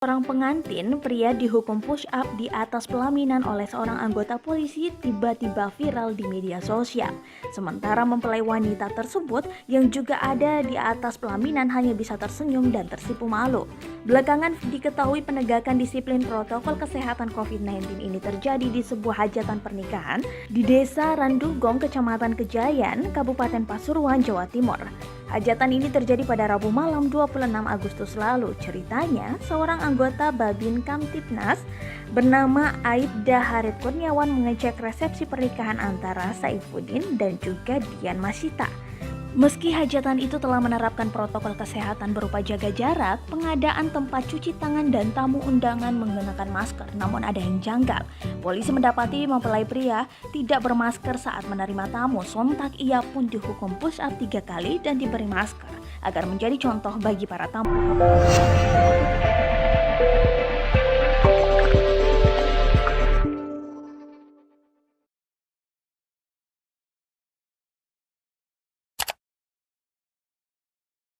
Seorang pengantin pria dihukum push up di atas pelaminan oleh seorang anggota polisi tiba-tiba viral di media sosial. Sementara mempelai wanita tersebut yang juga ada di atas pelaminan hanya bisa tersenyum dan tersipu malu. Belakangan diketahui penegakan disiplin protokol kesehatan COVID-19 ini terjadi di sebuah hajatan pernikahan di Desa Randugong, Kecamatan Kejayan, Kabupaten Pasuruan, Jawa Timur. Hajatan ini terjadi pada Rabu malam 26 Agustus lalu. Ceritanya, seorang anggota Babin Kamtibnas bernama Aibda Harith Kurniawan mengecek resepsi pernikahan antara Saifuddin dan juga Dian Masita. Meski hajatan itu telah menerapkan protokol kesehatan berupa jaga jarak, pengadaan tempat cuci tangan dan tamu undangan menggunakan masker, namun ada yang janggal. Polisi mendapati mempelai pria tidak bermasker saat menerima tamu. Sontak ia pun dihukum push up 3 kali dan diberi masker agar menjadi contoh bagi para tamu.